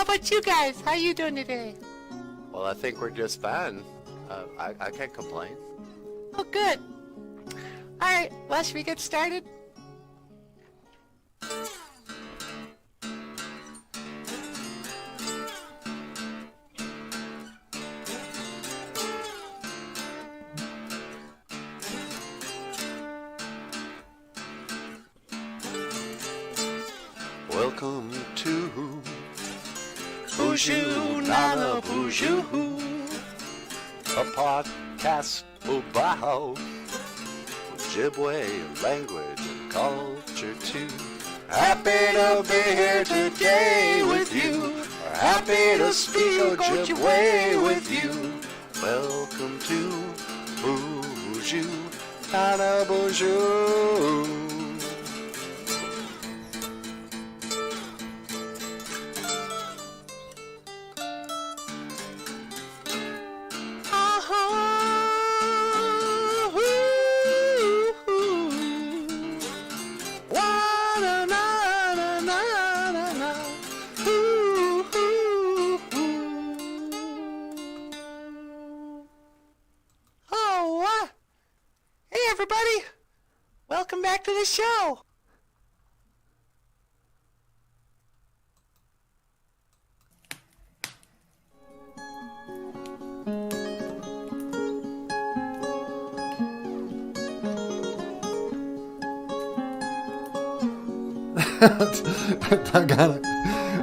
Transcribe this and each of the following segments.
about you guys? How you doing today? Well, I think we're just fine. I can't complain. Oh, good. All right, well, should we get started? Welcome to BOOZHOO NANABOOZHOO, a podcast about Ojibwe language and culture too. Happy to be here today with you. Happy to speak Ojibwe with you. Welcome to BOOZHOO NANABOOZHOO. Everybody, welcome back to the show.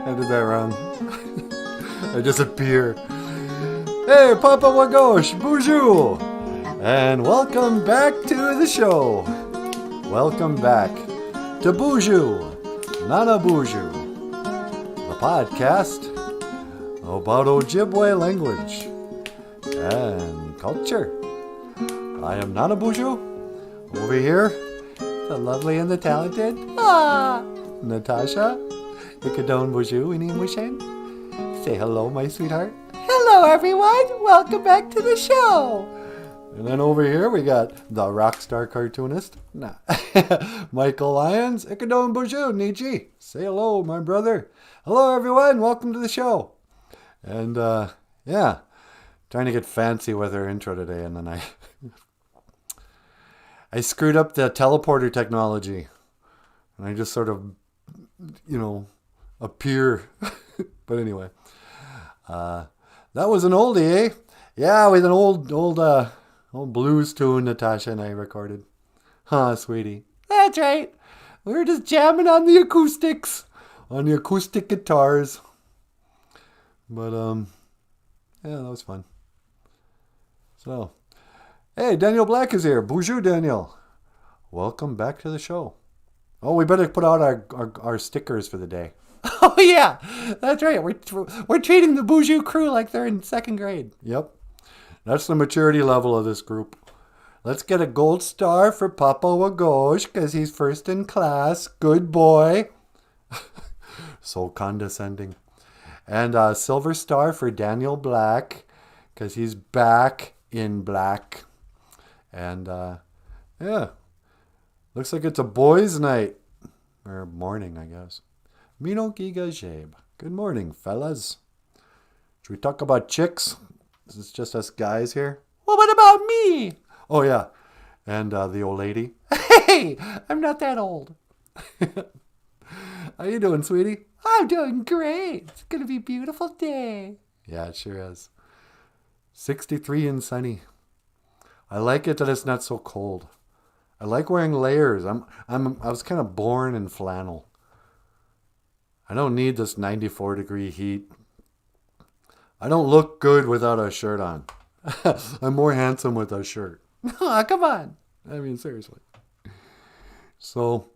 I did that wrong. I disappear. Hey, Papa Wagosh, bonjour, and welcome back to the show. Welcome back to BOOZHOO NANABOOZHOO, the podcast about Ojibwe language and culture. I am NANABOOZHOO. Over here, the lovely and the talented Natasha, Ikadon Boozhoo, Inimushen. Say hello, my sweetheart. Hello, everyone. Welcome back to the show. And then over here we got the rock star cartoonist, Michael Lyons, Ikadon Boozhoo, Niji. Say hello, my brother. Hello, everyone. Welcome to the show. And yeah, trying to get fancy with our intro today, and then I screwed up the teleporter technology, and I just sort of, appear. But anyway, that was an oldie, eh? Yeah, with an old blues tune Natasha and I recorded. Huh, sweetie? That's right. We were just jamming on the acoustics, on the acoustic guitars. But, yeah, that was fun. So, hey, Daniel Black is here. Bonjour, Daniel. Welcome back to the show. Oh, we better put out our stickers for the day. Oh, yeah. That's right. We're treating the BOOZHOO crew like they're in second grade. Yep. That's the maturity level of this group. Let's get a gold star for Papa Wagosh, because he's first in class. Good boy. So condescending. And a silver star for Daniel Black, because he's back in black. And, yeah. Looks like it's a boys' night. Or morning, I guess. Minokiga Jebe. Good morning, fellas. Should we talk about chicks? Is this just us guys here? Well, what about me? Oh, yeah. And the old lady. Hey, I'm not that old. How you doing, sweetie? I'm doing great. It's going to be a beautiful day. Yeah, it sure is. 63 and sunny. I like it that it's not so cold. I like wearing layers. I was kind of born in flannel. I don't need this 94-degree heat. I don't look good without a shirt on. I'm more handsome with a shirt. Oh, come on. I mean, seriously. So,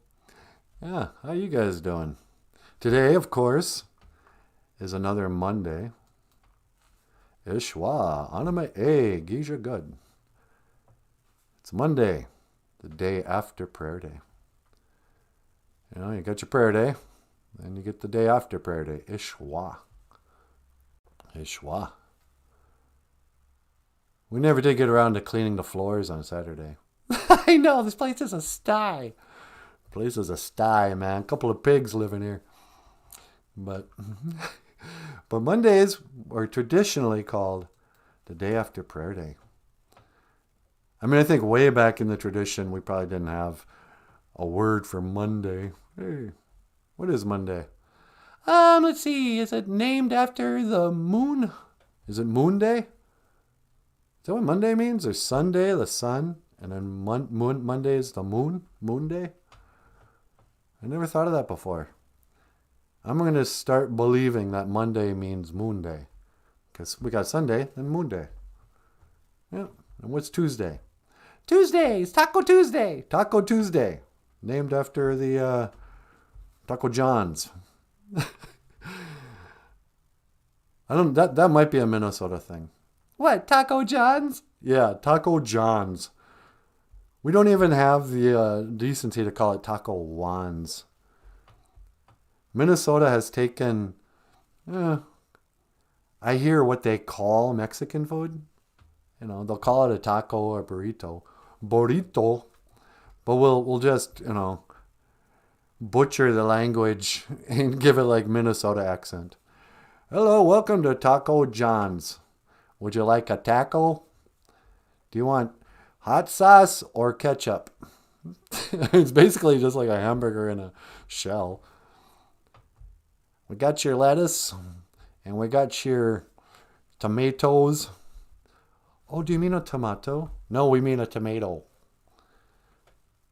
yeah, how you guys doing? Today, of course, is another Monday. Ishwa, anime e, Gija good. It's Monday, the day after prayer day. You got your prayer day. Then you get the day after prayer day. Ishwa. Ishwa. We never did get around to cleaning the floors on Saturday. I know, this place is a sty. Place is a sty, man. A couple of pigs living here. But But Mondays are traditionally called the day after prayer day. I mean, I think way back in the tradition, we probably didn't have a word for Monday. Hey, what is Monday? Let's see. Is it named after the moon? Is it Moon Day? Is that what Monday means? Or Sunday, the sun, and then Monday is the moon? Moon Day? I never thought of that before. I'm going to start believing that Monday means Moon Day. Because we got Sunday, then Moon Day. Yeah. And what's Tuesday? Tuesdays. Taco Tuesday. Taco Tuesday. Named after the Taco John's. That might be a Minnesota thing. What? Taco John's? Yeah, Taco John's. We don't even have the decency to call it Taco Juan's. Minnesota has taken, I hear what they call Mexican food. You know, they'll call it a taco or burrito. Burrito. But we'll just, butcher the language and give it like Minnesota accent. Hello, welcome to Taco John's. Would you like a taco? Do you want hot sauce or ketchup? It's basically just like a hamburger in a shell. We got your lettuce and we got your tomatoes. Oh, do you mean a tomato? No, we mean a tomato.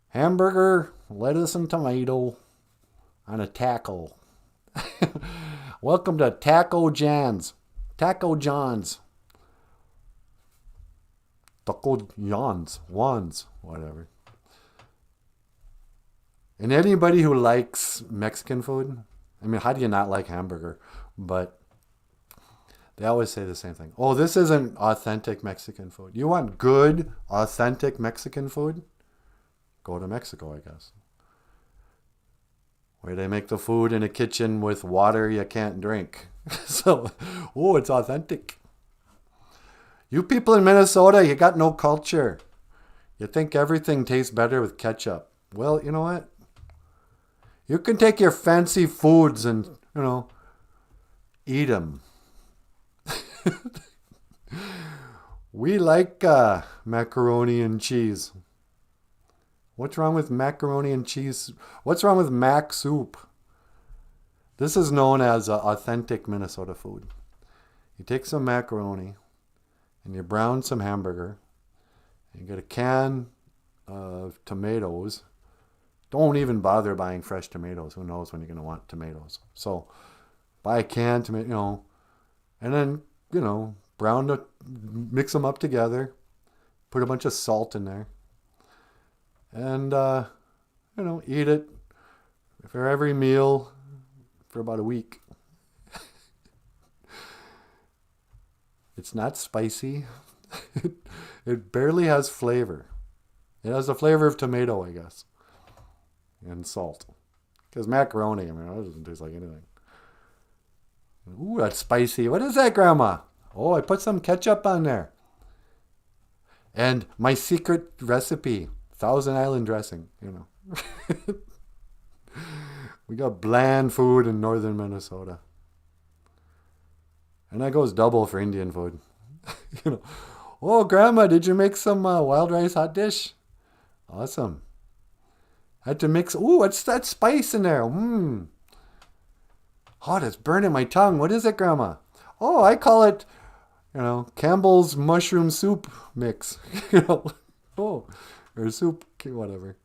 Hamburger, lettuce and tomato on a taco. Welcome to Taco John's. Taco John's. Taco John's. Wands. Whatever. And anybody who likes Mexican food, I mean, how do you not like hamburger? But they always say the same thing. Oh, this isn't authentic Mexican food. You want good, authentic Mexican food? Go to Mexico, I guess. Where they make the food in a kitchen with water you can't drink. So, it's authentic. You people in Minnesota, you got no culture. You think everything tastes better with ketchup. Well, you know what? You can take your fancy foods and, eat them. We like macaroni and cheese. What's wrong with macaroni and cheese? What's wrong with mac soup? This is known as authentic Minnesota food. You take some macaroni and you brown some hamburger. And you get a can of tomatoes. Don't even bother buying fresh tomatoes. Who knows when you're going to want tomatoes. So buy a can tomato, and then, mix them up together. Put a bunch of salt in there. And, eat it for every meal for about a week. It's not spicy. It barely has flavor. It has the flavor of tomato, I guess. And salt. Because macaroni, it doesn't taste like anything. Ooh, that's spicy. What is that, Grandma? Oh, I put some ketchup on there. And my secret recipe, Thousand Island dressing, We got bland food in northern Minnesota. And that goes double for Indian food. Oh, Grandma, did you make some wild rice hot dish? Awesome. Had to mix. Ooh, what's that spice in there? Oh, that's burning my tongue. What is it, Grandma? Oh, I call it, Campbell's mushroom soup mix. Or soup, whatever.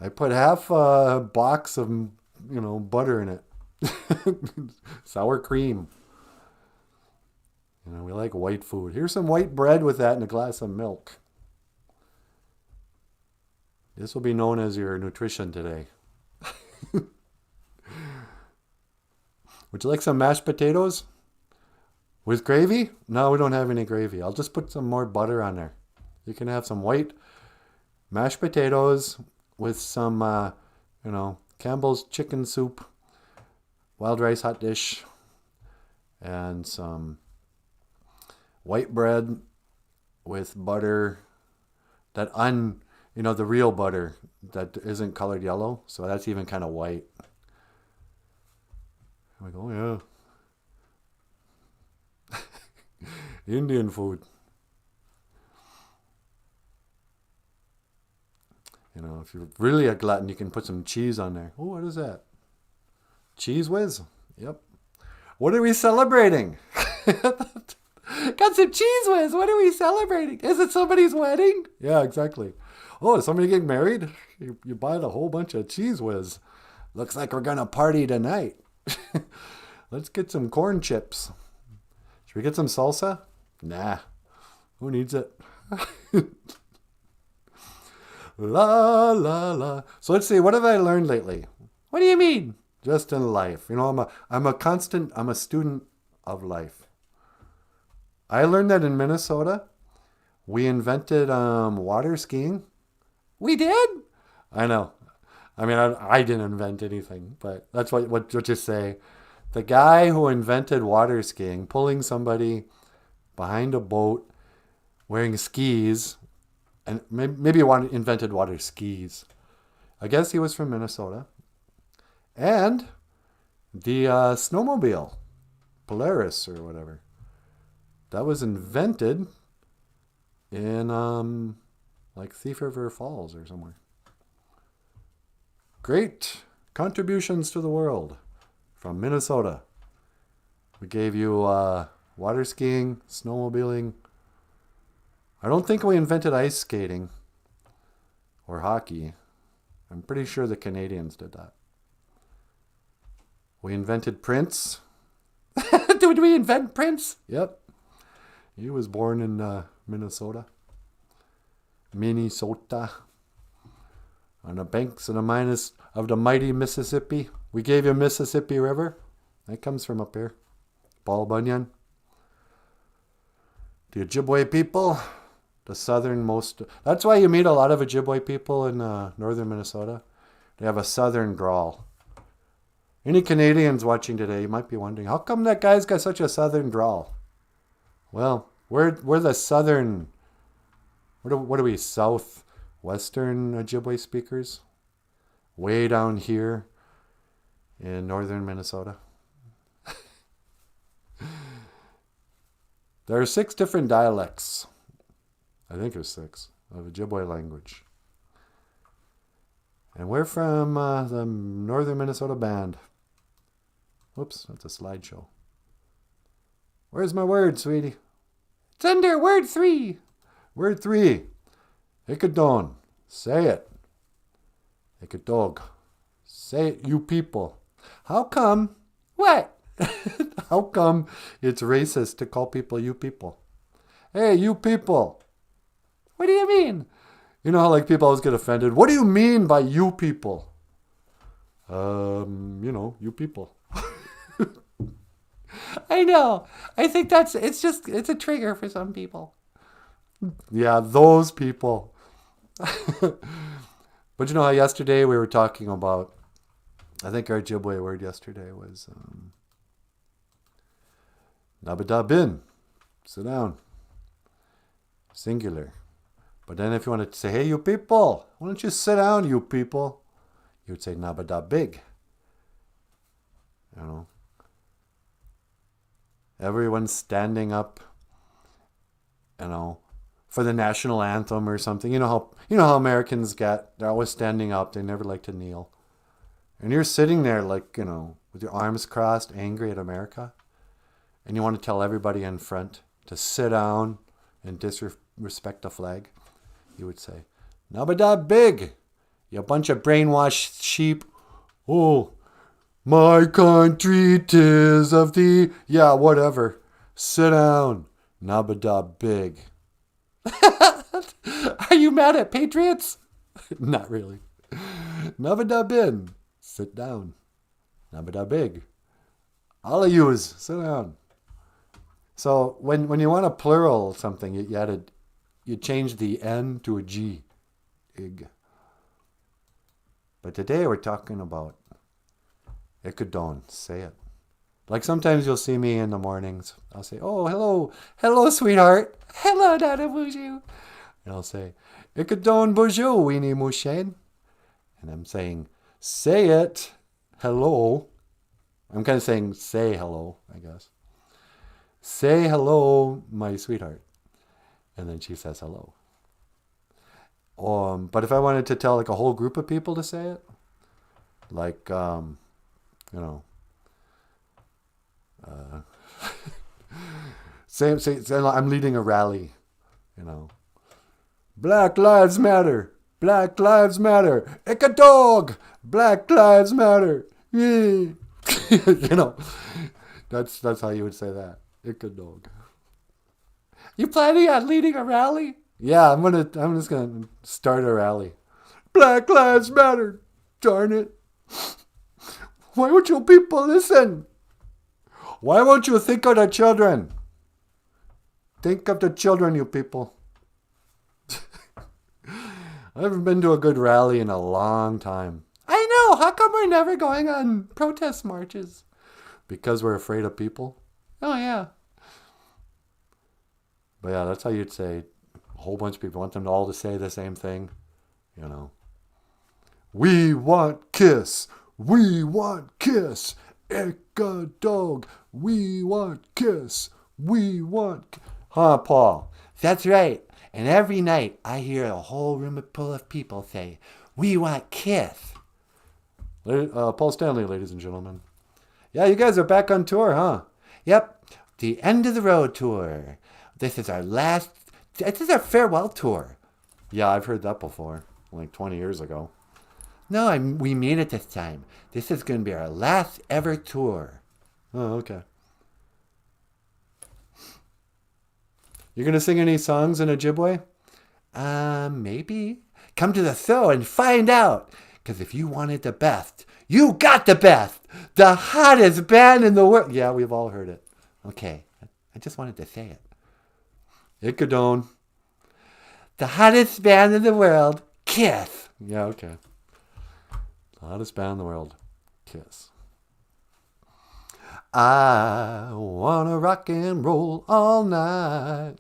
I put half a box of, butter in it. Sour cream. We like white food. Here's some white bread with that and a glass of milk. This will be known as your nutrition today. Would you like some mashed potatoes? With gravy? No, we don't have any gravy. I'll just put some more butter on there. You can have some white mashed potatoes with some, Campbell's chicken soup, wild rice hot dish, and some white bread with butter the real butter that isn't colored yellow. So that's even kind of white. Like, oh yeah. Indian food. You know, if you're really a glutton, you can put some cheese on there. Oh, what is that? Cheese whiz? Yep. What are we celebrating? Got some cheese whiz. What are we celebrating? Is it somebody's wedding? Yeah, exactly. Oh, is somebody getting married? You buy a whole bunch of cheese whiz. Looks like we're going to party tonight. Let's get some corn chips. Should we get some salsa? Nah. Who needs it? La, la, la. So let's see. What have I learned lately? What do you mean? Just in life. You know, I'm a student of life. I learned that in Minnesota, we invented water skiing. We did? I know. I mean, I didn't invent anything, but that's what you say. The guy who invented water skiing, pulling somebody behind a boat, wearing skis, and maybe invented water skis. I guess he was from Minnesota. And the snowmobile, Polaris or whatever, that was invented in like Thief River Falls or somewhere. Great contributions to the world from Minnesota. We gave you water skiing, snowmobiling. I don't think we invented ice skating or hockey. I'm pretty sure the Canadians did that. We invented Prince. Did we invent Prince? Yep. He was born in Minnesota. Minnesota. On the banks of the mighty Mississippi. We gave you Mississippi River. That comes from up here. Paul Bunyan. The Ojibwe people. The southernmost. That's why you meet a lot of Ojibwe people in northern Minnesota. They have a southern drawl. Any Canadians watching today, you might be wondering, how come that guy's got such a southern drawl? Well, we're the southern, what are we, southwestern Ojibwe speakers? Way down here in northern Minnesota. There are 6 different dialects. I think there's 6 of Ojibwe language. And we're from the Northern Minnesota Band. Whoops, that's a slideshow. Where's my word, sweetie? It's under word 3. Word 3. Ikadon. Say it. Ikadog. Say it, you people. How come? What? How come it's racist to call people you people? Hey, you people. What do you mean? You know how like people always get offended. What do you mean by you people? You people. I know. I think it's a trigger for some people. Yeah, those people. But you know how yesterday we were talking about, I think our Ojibwe word yesterday was Nabadabin. Sit down. Singular. But then if you want to say, hey, you people, why don't you sit down, you people? You would say Nabadabig. You know. Everyone's standing up, you know, for the national anthem or something. You know how Americans they're always standing up. They never like to kneel. And you're sitting there like, you know, with your arms crossed, angry at America. And you want to tell everybody in front to sit down and disrespect the flag. You would say, Nabada big, you bunch of brainwashed sheep. Oh, my country 'tis of thee. Yeah, whatever. Sit down. Nabada big. Are you mad at patriots? Not really. Nabada bin. Sit down. Nabada big. All of yous, sit down. So when you want to plural something, you change the N to a G. Ig. But today we're talking about Ikadon. Say it. Like sometimes you'll see me in the mornings. I'll say, oh, hello. Hello, sweetheart. Hello, Nanaboozhoo. And I'll say, Ikadon BOOZHOO, weenie mushen. And I'm saying, say it. Hello. I'm kind of saying say hello, I guess. Say hello, my sweetheart. And then she says hello. But if I wanted to tell like a whole group of people to say it, like, you know, say, I'm leading a rally, you know. Black Lives Matter. Black Lives Matter. Ik a dog. Black Lives Matter. Yeah. You know, that's how you would say that. Ik a dog. You planning on leading a rally? Yeah, I'm just gonna start a rally. Black Lives Matter. Darn it. Why won't you people listen? Why won't you think of the children? Think of the children, you people. I haven't been to a good rally in a long time. I know. How come we're never going on protest marches? Because we're afraid of people? Oh, yeah. But yeah, that's how you'd say a whole bunch of people. Want them all to say the same thing. You know. We want kiss. We want kiss. Ik a dog. We want kiss. We want... Huh, Paul? That's right. And every night I hear a whole room full of people say, we want kiss. Paul Stanley, ladies and gentlemen. Yeah, you guys are back on tour, huh? Yep. The end of the road tour. This is our farewell tour. Yeah, I've heard that before. Like 20 years ago. No, we mean it this time. This is going to be our last ever tour. Oh, okay. You going to sing any songs in Ojibwe? Maybe. Come to the show and find out. Because if you wanted the best, you got the best. The hottest band in the world. Yeah, we've all heard it. Okay. I just wanted to say it. Ikadon. The hottest band in the world. Kiss. Yeah, okay. The hottest band in the world. Kiss. I wanna rock and roll all night.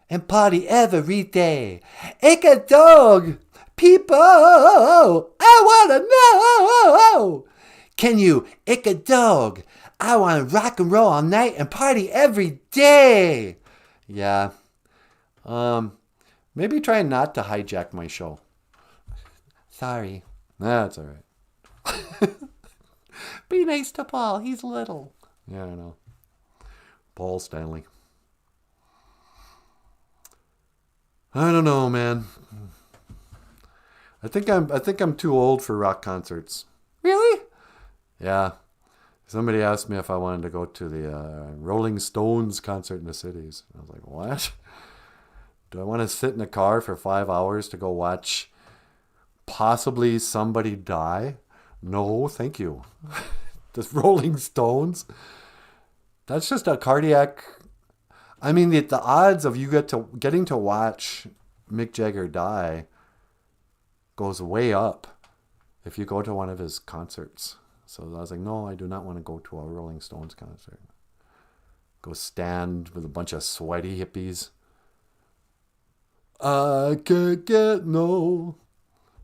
And party every day. Ik a dog. People, I wanna know. Can you ik a dog? I wanna rock and roll all night and party every day. Yeah. Maybe try not to hijack my show. Sorry. That's all right. Be nice to Paul. He's little. Yeah, I know. Paul Stanley. I don't know, man. I think I'm too old for rock concerts. Really? Yeah. Somebody asked me if I wanted to go to the Rolling Stones concert in the cities. I was like, what? Do I want to sit in a car for 5 hours to go watch possibly somebody die? No, thank you. The Rolling Stones? That's just a cardiac... I mean, the odds of you getting to watch Mick Jagger die goes way up if you go to one of his concerts. So I was like, no, I do not want to go to a Rolling Stones concert. Go stand with a bunch of sweaty hippies. I can't get no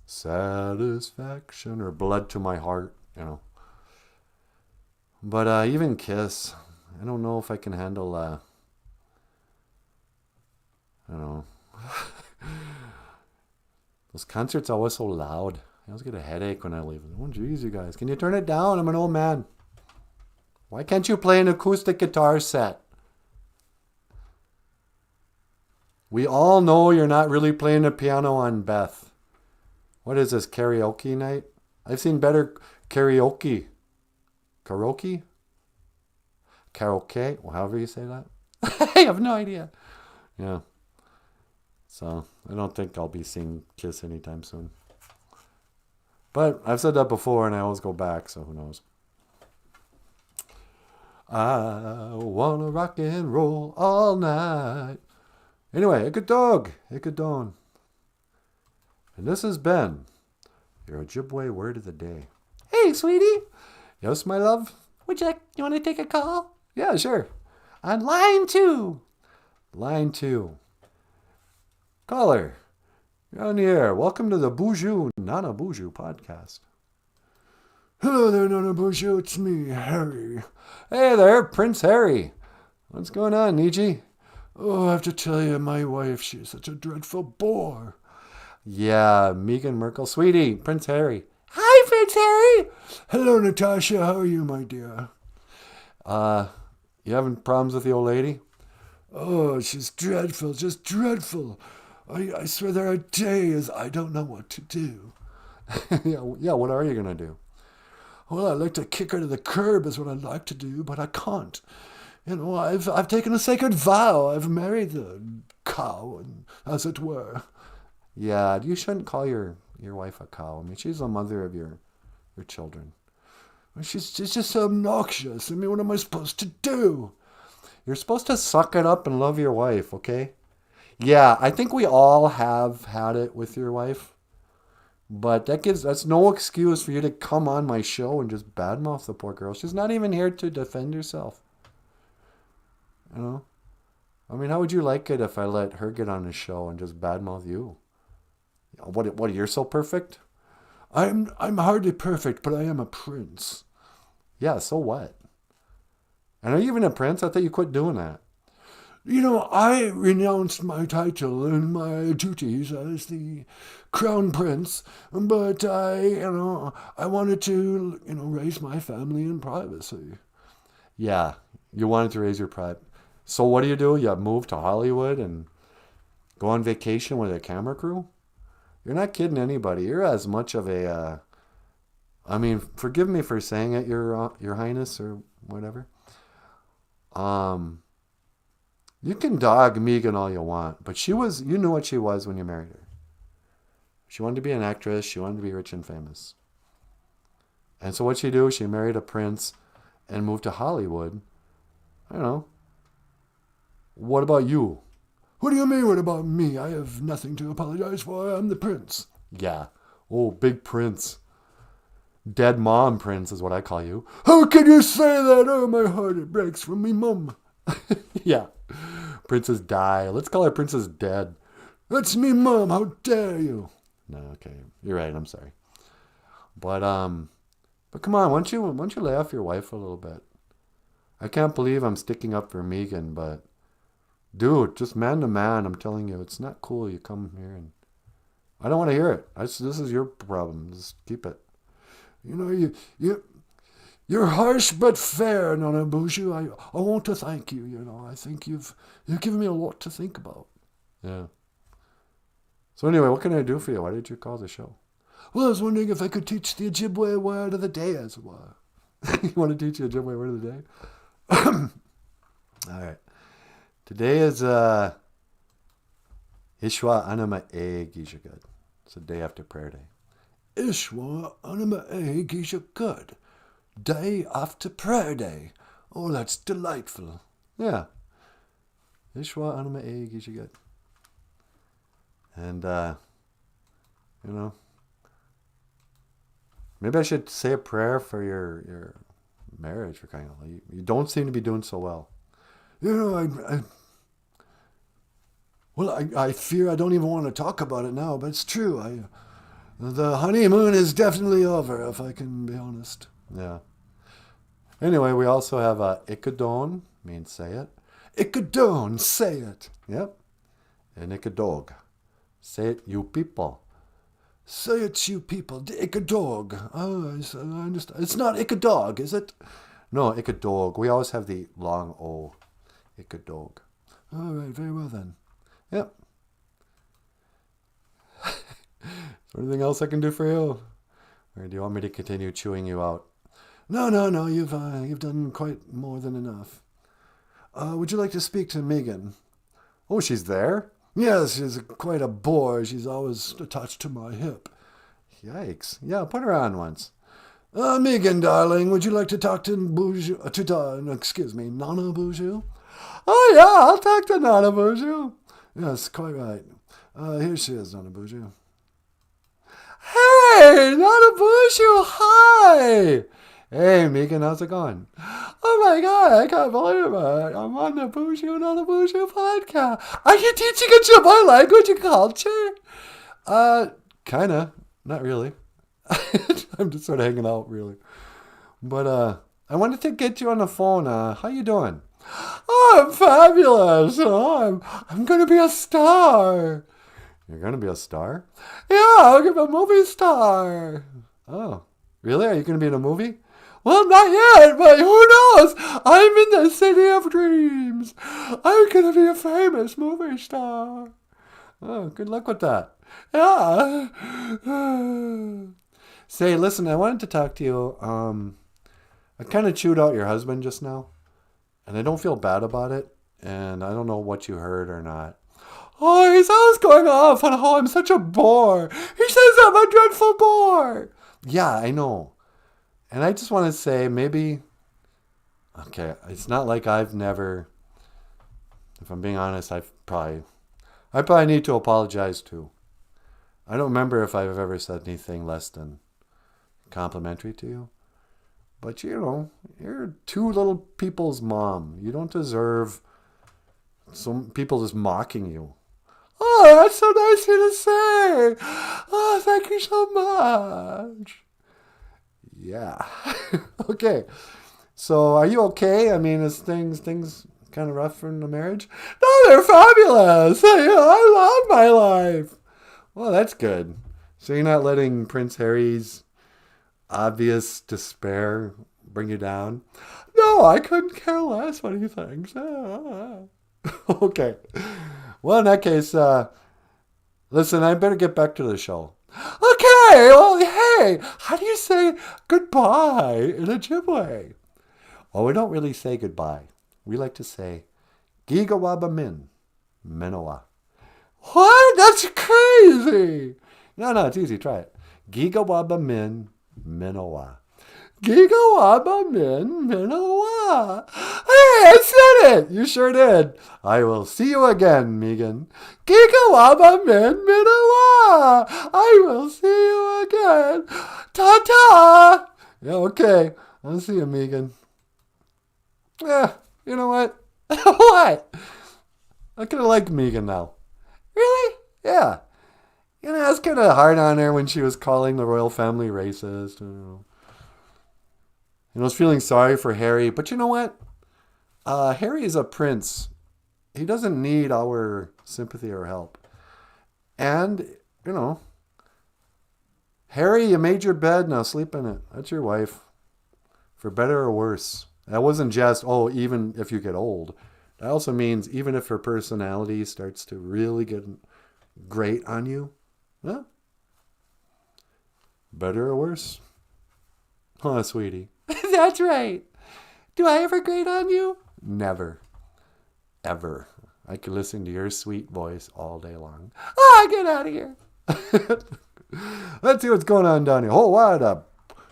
satisfaction or blood to my heart, you know. But even Kiss, I don't know if I can handle, I don't know. Those concerts are always so loud. I always get a headache when I leave. Oh, geez, you guys. Can you turn it down? I'm an old man. Why can't you play an acoustic guitar set? We all know you're not really playing the piano on Beth. What is this, karaoke night? I've seen better karaoke. Karaoke? Karaoke? Well, however you say that. I have no idea. Yeah. So, I don't think I'll be seeing Kiss anytime soon. But I've said that before and I always go back, so who knows. I wanna rock and roll all night. Anyway, ik a dog, ik a don. And this has been your Ojibwe word of the day. Hey, sweetie. Yes, my love? You want to take a call? Yeah, sure. On line 2. Line 2. Caller, you're on the air. Welcome to the BOOZHOO NANABOOZHOO podcast. Hello there, Nanaboozhoo. It's me, Harry. Hey there, Prince Harry. What's going on, Niji? Oh, I have to tell you, my wife, she's such a dreadful bore. Yeah, Meghan Merkel. Sweetie, Prince Harry. Hi, Prince Harry. Hello, Natasha. How are you, my dear? You having problems with the old lady? Oh, she's dreadful, just dreadful. I swear there are days I don't know what to do. yeah, what are you going to do? Well, I'd like to kick her to the curb is what I'd like to do, but I can't. You know, I've taken a sacred vow. I've married the cow, and, as it were. Yeah, you shouldn't call your wife a cow. I mean, she's the mother of your children. She's just so obnoxious. I mean, what am I supposed to do? You're supposed to suck it up and love your wife, okay? Yeah, I think we all have had it with your wife. But that's no excuse for you to come on my show and just badmouth the poor girl. She's not even here to defend herself. You know? I mean, how would you like it if I let her get on the show and just badmouth you? What, you're so perfect? I'm hardly perfect, but I am a prince. Yeah, so what? And are you even a prince? I thought you quit doing that. You know, I renounced my title and my duties as the crown prince, but I wanted to, raise my family in privacy. Yeah, you wanted to raise your pride. So what do? You move to Hollywood and go on vacation with a camera crew? You're not kidding anybody. You're as much of a, forgive me for saying it, Your Highness, or whatever. You can dog Meghan all you want, but you knew what she was when you married her. She wanted to be an actress. She wanted to be rich and famous. And so what'd she do? She married a prince and moved to Hollywood. I don't know. What about you? What do you mean, what about me? I have nothing to apologize for. I'm the prince. Yeah. Oh, big prince. Dead mom prince is what I call you. How can you say that? Oh, my heart, it breaks from me mum. Yeah. Princess die. Let's call her Princess Dead. That's me mum. How dare you? No, okay. You're right. I'm sorry. But come on. Why don't you lay off your wife a little bit? I can't believe I'm sticking up for Meghan, but dude, just man to man, I'm telling you, it's not cool. You come here and I don't want to hear it. This is your problem. Just keep it. You're harsh but fair, Nanaboozhoo. I want to thank you. I think you've given me a lot to think about. Yeah. So anyway, what can I do for you? Why did you call the show? Well, I was wondering if I could teach the Ojibwe word of the day as well. You want to teach the Ojibwe word of the day? All right. Today is Ishwa Anama E Gishagad. It's the day after prayer day. Ishwa Anama E Gishagad. Day after prayer day. Oh, that's delightful. Yeah. Ishwa Anama E Gishagad. And, maybe I should say a prayer for your marriage, for kind of. You don't seem to be doing so well. I fear I don't even want to talk about it now, but it's true. The honeymoon is definitely over, if I can be honest. Yeah. Anyway, we also have Ikadon, means say it. Ikadon, say it. Yep. And Ikadog. Say it, you people. Say it, you people. Ikadog. Oh, I understand. It's not Ikadog, is it? No, Ikadog. We always have the long O. Ikadog. All right, very well then. Yep. Is there anything else I can do for you? Or do you want me to continue chewing you out? No. You've done quite more than enough. Would you like to speak to Meghan? Oh, she's there? Yes, she's quite a bore. She's always attached to my hip. Yikes. Yeah, put her on once. Meghan, darling, would you like to talk to Nanaboozhoo? Oh, yeah, I'll talk to Nanaboozhoo. Yes, quite right. Here she is, Nanaboozhoo. Hey, Nanaboozhoo, hi! Hey, Meghan, how's it going? Oh my God, I can't believe it. I'm on the BOOZHOO NANABOOZHOO podcast. Are you teaching Ojibwe language and culture? Kinda. Not really. I'm just sort of hanging out, really. But I wanted to get you on the phone. How you doing? Oh, I'm fabulous. Oh, I'm going to be a star. You're going to be a star? Yeah, I'll be a movie star. Oh, really? Are you going to be in a movie? Well, not yet, but who knows? I'm in the city of dreams. I'm going to be a famous movie star. Oh, good luck with that. Yeah. Say, listen, I wanted to talk to you. I kind of chewed out your husband just now, and I don't feel bad about it, and I don't know what you heard or not. Oh, he's always going off on how I'm such a bore. He says I'm a dreadful bore. Yeah, I know. And I just want to say maybe, okay, it's not like I've never, if I'm being honest, I probably need to apologize too. I don't remember if I've ever said anything less than complimentary to you. But you know, you're two little people's mom. You don't deserve some people just mocking you. Oh, that's so nice of you to say. Oh, thank you so much. Yeah. Okay. So are you okay? I mean, is things kind of rough in the marriage? No, they're fabulous. I love my life. Well, that's good. So you're not letting Prince Harry's obvious despair bring you down? No, I couldn't care less what he thinks. Okay. Well, in that case, listen, I better get back to the show. Okay, well, hey, how do you say goodbye in Ojibwe? Well, we don't really say goodbye. We like to say Gigawaba Min, Minowa. What? That's crazy. No, it's easy. Try it. Gigawaba Min, Minowa. Gigawaba Min, Minowa. Hey, I said it. You sure did. I will see you again, Megan. Gigawaba Min, Minowa. I will see you again. Ta-ta. Yeah, okay. I'll see you, Megan. Yeah, you know what? What? I kind of like Megan now. Really? Yeah. You know, I was kind of hard on her when she was calling the royal family racist. I was feeling sorry for Harry. But you know what? Harry is a prince. He doesn't need our sympathy or help. And, you know, Harry, you made your bed, now sleep in it. That's your wife. For better or worse. That wasn't just, even if you get old. That also means even if her personality starts to really get great on you, well, better or worse. Huh, sweetie. That's right. Do I ever grate on you? Never. Ever. I could listen to your sweet voice all day long. Get out of here. Let's see what's going on down here. Oh, wow, the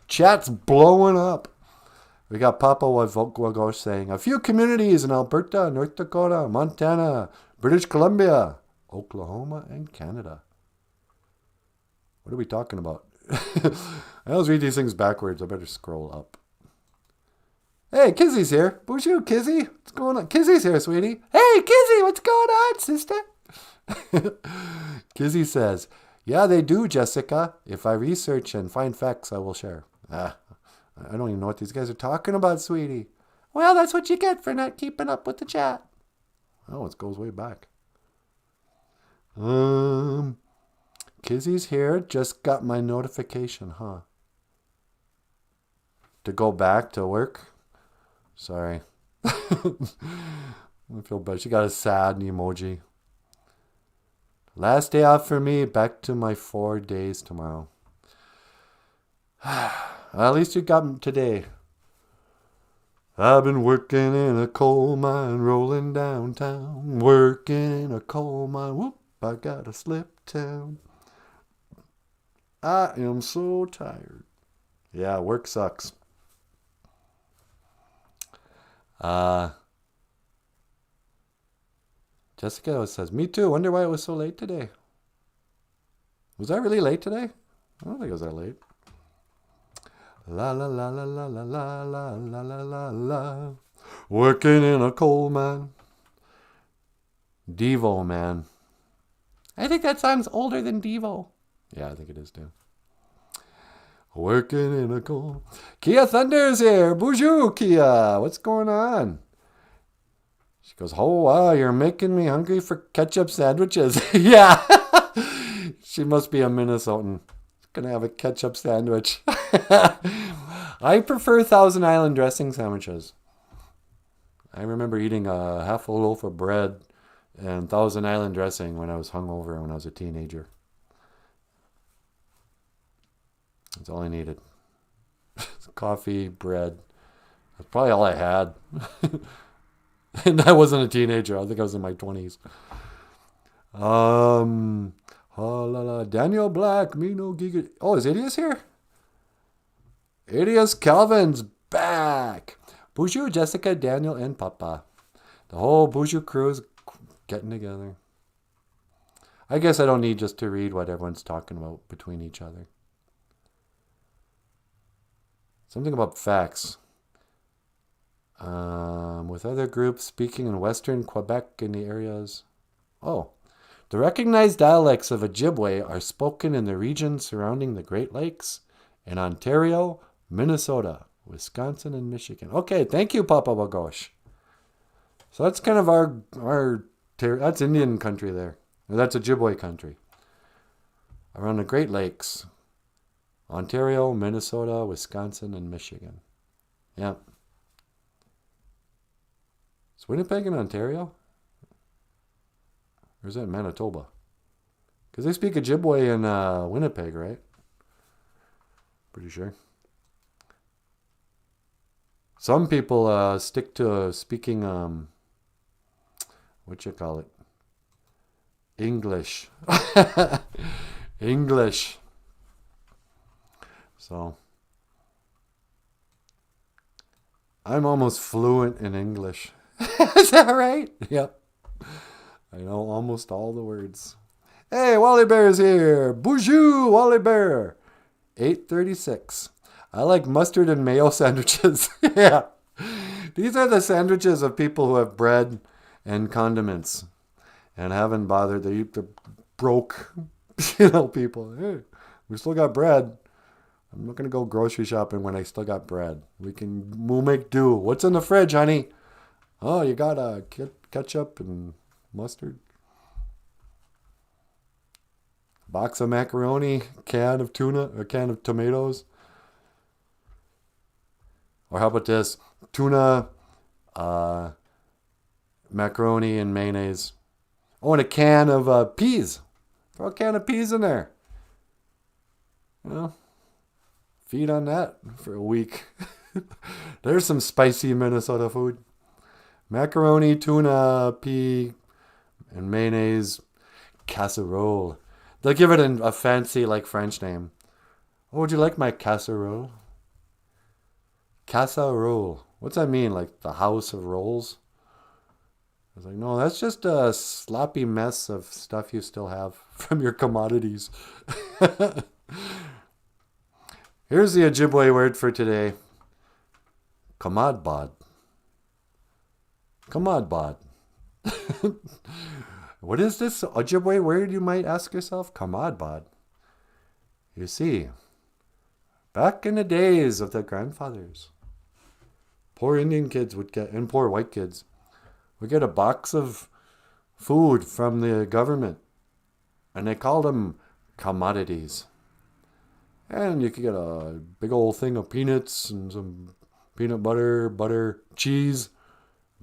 chat's blowing up. We got Papa Wagosh saying, a few communities in Alberta, North Dakota, Montana, British Columbia, Oklahoma, and Canada. What are we talking about? I always read these things backwards. I better scroll up. Hey, Kizzy's here. BOOZHOO, Kizzy. What's going on? Kizzy's here, sweetie. Hey, Kizzy, what's going on, sister? Kizzy says, yeah, they do, Jessica. If I research and find facts, I will share. I don't even know what these guys are talking about, sweetie. Well, that's what you get for not keeping up with the chat. Oh, it goes way back. Kizzy's here. Just got my notification, huh? To go back to work? Sorry. I feel bad. She got a sad emoji. Last day off for me. Back to my 4 days tomorrow. At least you got them today. I've been working in a coal mine, rolling downtown. Working in a coal mine. Whoop, I gotta slip town. I am so tired. Yeah, work sucks. Jessica says, me too. Wonder why it was so late today. Was I really late today? I don't think I was that late. La la la la la la la la la la la la. Working in a coal mine. Devo, man. I think that song's older than Devo. Yeah, I think it is too. Working in a coal. Kia Thunder's here. Bonjour, Kia. What's going on? She goes, oh, wow, you're making me hungry for ketchup sandwiches. Yeah. She must be a Minnesotan. She's going to have a ketchup sandwich. I prefer Thousand Island dressing sandwiches. I remember eating a half a loaf of bread and Thousand Island dressing when I was hungover when I was a teenager. That's all I needed. Coffee, bread. That's probably all I had. And I wasn't a teenager. I think I was in my 20s. Oh, la, la. Daniel Black, me no giga. Oh, is Idius here? Idius Calvin's back. Bonjour, Jessica, Daniel, and Papa. The whole Bonjour crew is getting together. I guess I don't need just to read what everyone's talking about between each other. Something about facts. With other groups speaking in Western Quebec in the areas. Oh. The recognized dialects of Ojibwe are spoken in the regions surrounding the Great Lakes in Ontario, Minnesota, Wisconsin, and Michigan. Okay, thank you, Papa Bagosh. So that's kind of our that's Indian country there. That's Ojibwe country. Around the Great Lakes. Ontario, Minnesota, Wisconsin, and Michigan. Yeah. Is Winnipeg in Ontario? Or is that Manitoba? Because they speak Ojibwe in Winnipeg, right? Pretty sure. Some people stick to speaking, what you call it? English. English. So, I'm almost fluent in English. Is that right? Yep. I know almost all the words. Hey, Wally Bear is here. Bonjour, Wally Bear. 8:36. I like mustard and mayo sandwiches. Yeah. These are the sandwiches of people who have bread and condiments and haven't bothered. They're broke, people. Hey, we still got bread. I'm not going to go grocery shopping when I still got bread. We'll make do. What's in the fridge, honey? Oh, you got ketchup and mustard. Box of macaroni, can of tuna, a can of tomatoes. Or how about this? Tuna, macaroni, and mayonnaise. Oh, and a can of peas. Throw a can of peas in there. Feed on that for a week. There's some spicy Minnesota food. Macaroni, tuna, pea, and mayonnaise. Casserole. They'll give it a fancy, French name. Oh, would you like my casserole? Casserole. What's that mean? Like the house of rolls? I was like, no, that's just a sloppy mess of stuff you still have from your commodities. Here's the Ojibwe word for today. Kamadbad. Kamadbad. What is this Ojibwe word, you might ask yourself? Kamadbad. You see, back in the days of the grandfathers, poor Indian kids and poor white kids would get a box of food from the government, and they called them commodities. And you could get a big old thing of peanuts and some peanut butter, cheese.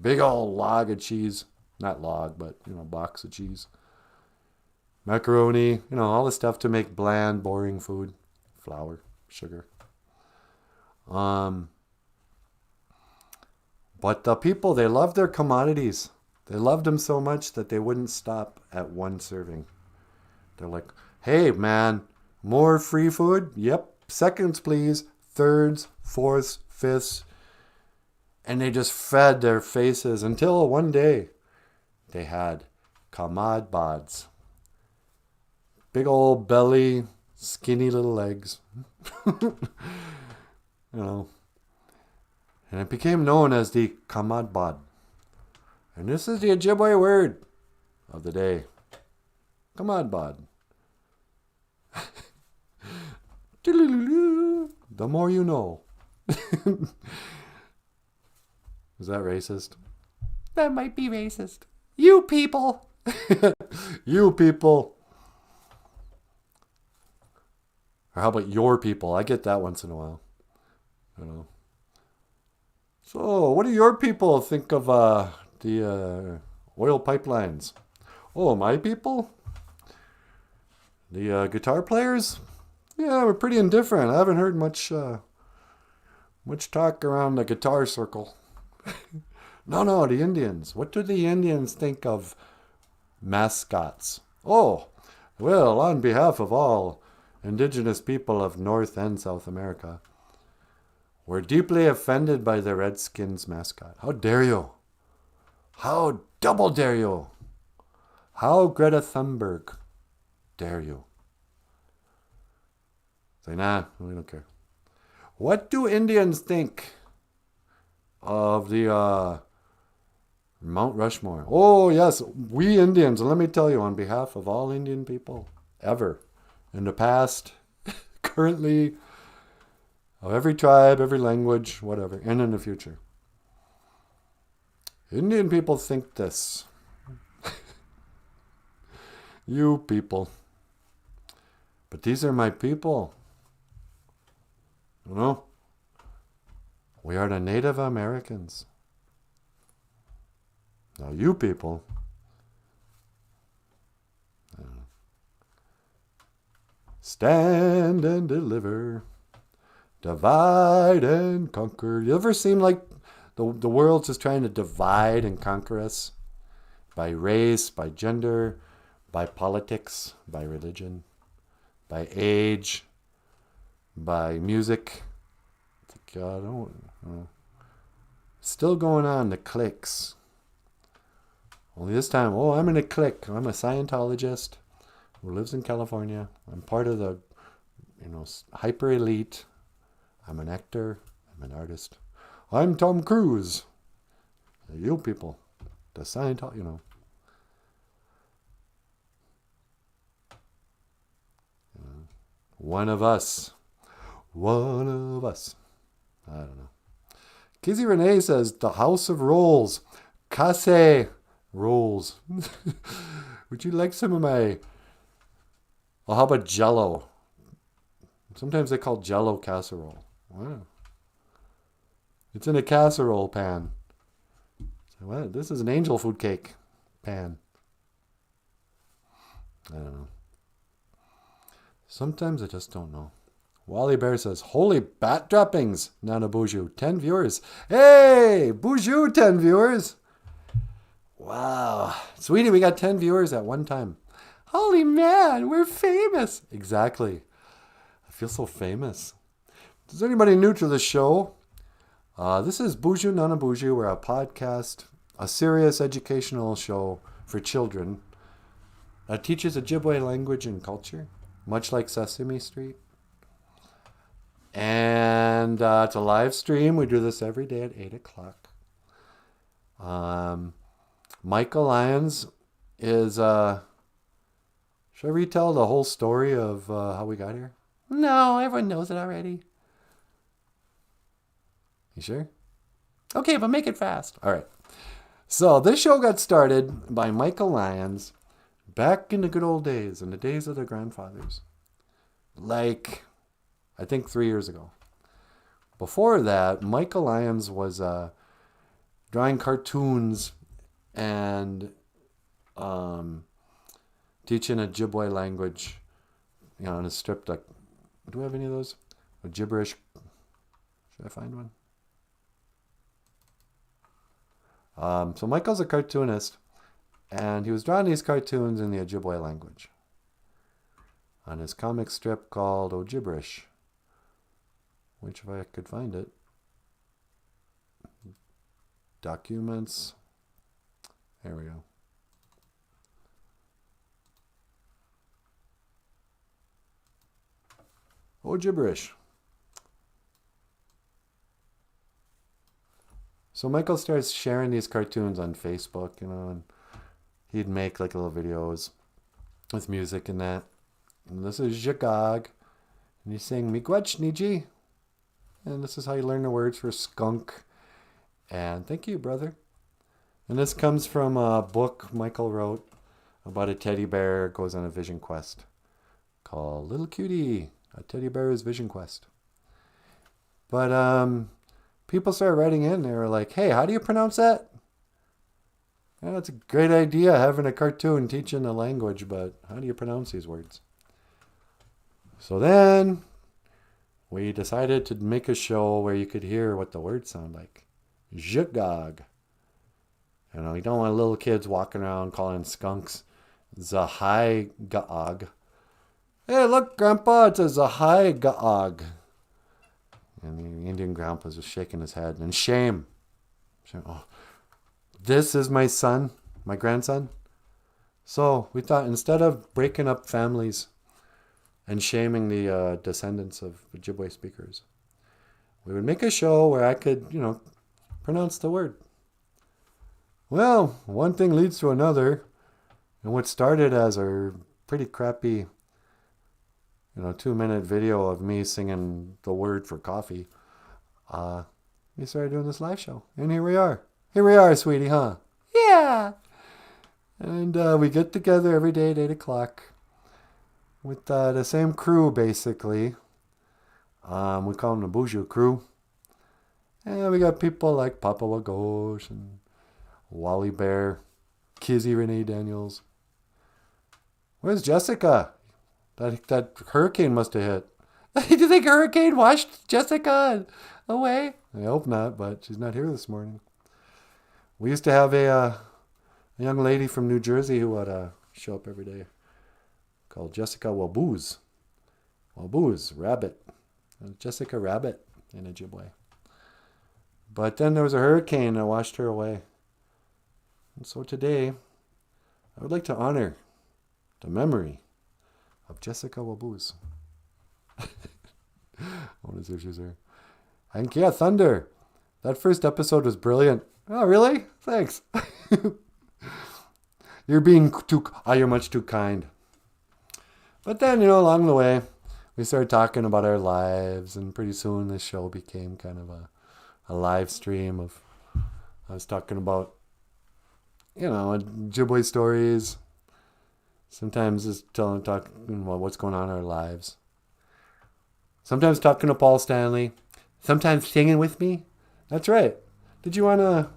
Big old log of cheese. Not log, but, box of cheese. Macaroni, all the stuff to make bland, boring food. Flour, sugar. But the people, they loved their commodities. They loved them so much that they wouldn't stop at one serving. They're like, hey, man, more free food? Yep. Seconds, please. Thirds, fourths, fifths. And they just fed their faces until one day they had kamad bads. Big old belly, skinny little legs. And it became known as the kamad bad. And this is the Ojibwe word of the day. Kamad bad. The more you know. Is that racist? That might be racist. You people. You people. Or how about your people? I get that once in a while. I don't know. So, what do your people think of the oil pipelines? Oh, my people? The guitar players? Yeah, we're pretty indifferent. I haven't heard much talk around the guitar circle. No, the Indians. What do the Indians think of mascots? Oh, well, on behalf of all indigenous people of North and South America, we're deeply offended by the Redskins mascot. How dare you? How double dare you? How Greta Thunberg dare you? Say, nah, we don't care. What do Indians think of the Mount Rushmore? Oh, yes, we Indians, and let me tell you, on behalf of all Indian people ever, in the past, currently, of every tribe, every language, whatever, and in the future, Indian people think this. You people. But these are my people. You know? We are the Native Americans. Now you people. Stand and deliver. Divide and conquer. You ever seem like the world's just trying to divide and conquer us? By race, by gender, by politics, by religion, by age, by music. God, I don't know. Still going on, the cliques. Only this time, oh, I'm in a clique. I'm a Scientologist who lives in California. I'm part of the, hyper elite. I'm an actor. I'm an artist. I'm Tom Cruise. You people, the Scientology, One of us. One of us. I don't know. Kizzy Renee says, the House of Rolls. Casse rolls. Would you like some of my... Well, how about Jell-O? Sometimes they call Jell-O casserole. Wow. It's in a casserole pan. So what? This is an angel food cake pan. I don't know. Sometimes I just don't know. Wally Bear says, holy bat droppings, NanaBOOZHOO. 10 viewers. Hey, BOOZHOO, 10 viewers. Wow. Sweetie, we got 10 viewers at one time. Holy man, we're famous. Exactly. I feel so famous. Is anybody new to the show? This is BOOZHOO NANABOOZHOO. We're a podcast, a serious educational show for children that teaches Ojibwe language and culture, much like Sesame Street. And it's a live stream. We do this every day at 8 o'clock. Michael Lyons is... should I retell the whole story of how we got here? No, everyone knows it already. You sure? Okay, but make it fast. All right. So this show got started by Michael Lyons back in the good old days, in the days of their grandfathers. Like, I think 3 years ago. Before that, Michael Lyons was drawing cartoons and teaching Ojibwe language, on a strip deck. Do we have any of those? Ojiberish. Should I find one? So Michael's a cartoonist, and he was drawing these cartoons in the Ojibwe language on his comic strip called OJIBERISH, which, if I could find it, documents, there we go. OJIBERISH. So Michael starts sharing these cartoons on Facebook, and he'd make like little videos with music and that. And this is Jagog, and he's saying Miigwech Niji. And this is how you learn the words for skunk. And thank you, brother. And this comes from a book Michael wrote about a teddy bear goes on a vision quest called Little Cutie, a teddy bear's vision quest. But people started writing in. They were like, hey, how do you pronounce that? Yeah, that's a great idea, having a cartoon teaching a language, but how do you pronounce these words? So then we decided to make a show where you could hear what the words sound like. Zhugog. You know, you don't want little kids walking around calling skunks Zahai-gaog. Hey, look, Grandpa, it's a Zahai-gaog. And the Indian grandpa was just shaking his head. And shame. Oh, this is my son, my grandson. So we thought instead of breaking up families and shaming the descendants of Ojibwe speakers, we would make a show where I could, pronounce the word. Well, one thing leads to another. And what started as a pretty crappy 2-minute video of me singing the word for coffee, we started doing this live show. And here we are. Here we are, sweetie, huh? Yeah! And we get together every day at 8 o'clock with the same crew, basically. We call them the BOOZHOO crew. And we got people like Papa Wagosh and Wally Bear, Kizzy Renee Daniels. Where's Jessica? That hurricane must have hit. Do you think a hurricane washed Jessica away? I hope not, but she's not here this morning. We used to have a young lady from New Jersey who would show up every day called Jessica Wabooz. Wabooz, rabbit. Jessica Rabbit in Ojibwe. But then there was a hurricane that washed her away. And so today, I would like to honor the memory of Jessica Wabooz. I want to see if she's here. And yeah, Thunder. That first episode was brilliant. Oh, really? Thanks. You're much too kind. But then, along the way, we started talking about our lives, and pretty soon this show became kind of a live stream of I was talking about, Ojibwe stories. Sometimes just talking about what's going on in our lives. Sometimes talking to Paul Stanley. Sometimes singing with me. That's right. Do you want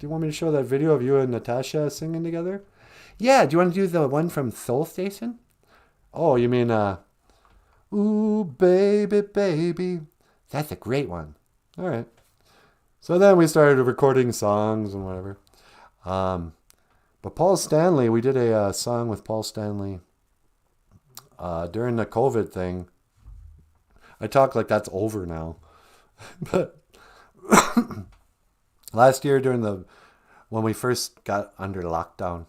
me to show that video of you and Natasha singing together? Yeah, do you want to do the one from Soul Station? Oh, you mean, ooh, baby, baby. That's a great one. All right. So then we started recording songs and whatever. But Paul Stanley, we did a song with Paul Stanley during the COVID thing. I talk like that's over now. But last year when we first got under lockdown,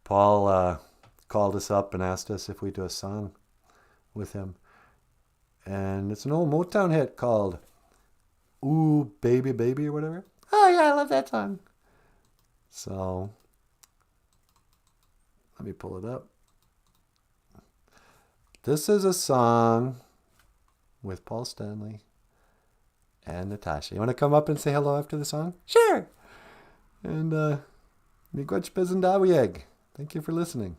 Paul called us up and asked us if we'd do a song with him. And it's an old Motown hit called Ooh, Baby, Baby or whatever. Oh, yeah, I love that song. So, let me pull it up. This is a song with Paul Stanley and Natasha. You want to come up and say hello after the song? Sure. And, Miigwech Bezendawiyeg. Thank you for listening.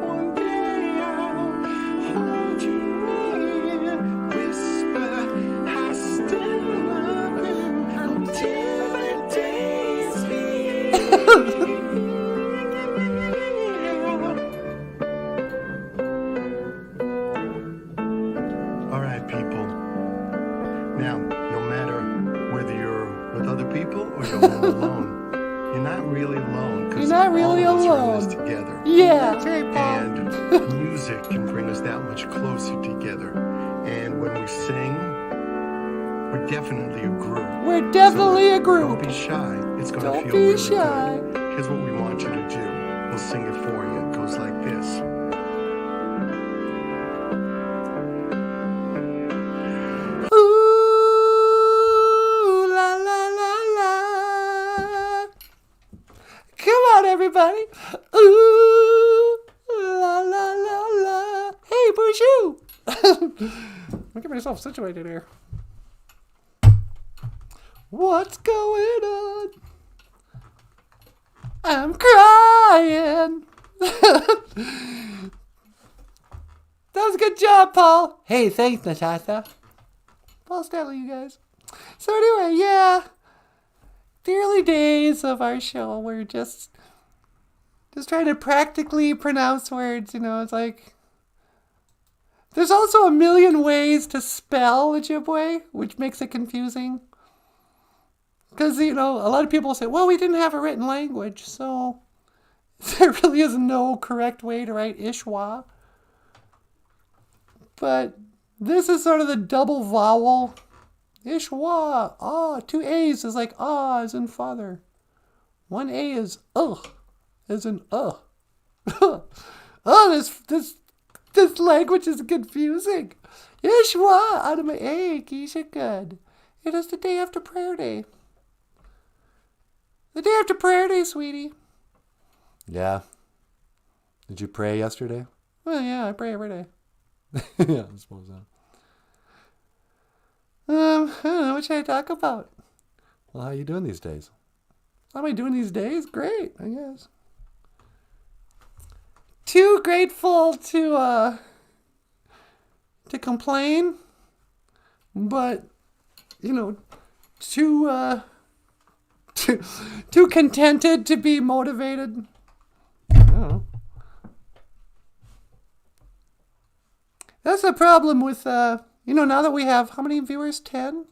One day I'll hold you near, whisper, I still love you until the day's here. All right, people. Now, no matter whether you're with other people or you're all alone, you're not really alone. 'Cause You're not really all of us are in alone. this together. Yeah, very Paul. And music can bring us that much closer together. And when we sing, we're definitely a group. We're definitely a Don't group. be shy. It's going to Don't feel be really shy. good. Here's what we want you to do. We'll sing it for you. It goes like this. Ooh, la la la la. Come on, everybody. Ooh, la la la la. Hey, BOOZHOO. I'll get myself situated here. What's going on? I'm crying. That was a good job, Paul. Hey, thanks, Natasha. Paul Stanley, you guys. So anyway, yeah. The early days of our show, we're just trying to practically pronounce words, you know, it's like... There's also a million ways to spell Ojibwe, which makes it confusing. Because, you know, a lot of people say, well, we didn't have a written language, so there really is no correct way to write Ishwa. But this is sort of the double vowel. Ishwa. Ah, 2 A's is like ah as in father. 1 A is as in Oh, this language is confusing. Ishwa out of my A, Keisha good. It is the day after prayer day. The day after prayer day, sweetie. Yeah. Did you pray yesterday? Well, yeah, I pray every day. Yeah, I suppose so. I don't know, what should I talk about? Well, how are you doing these days? How am I doing these days? Great, I guess. Too grateful to complain, but, you know, too contented to be motivated. I don't know. That's the problem with, you know, now that we have, how many viewers? 10?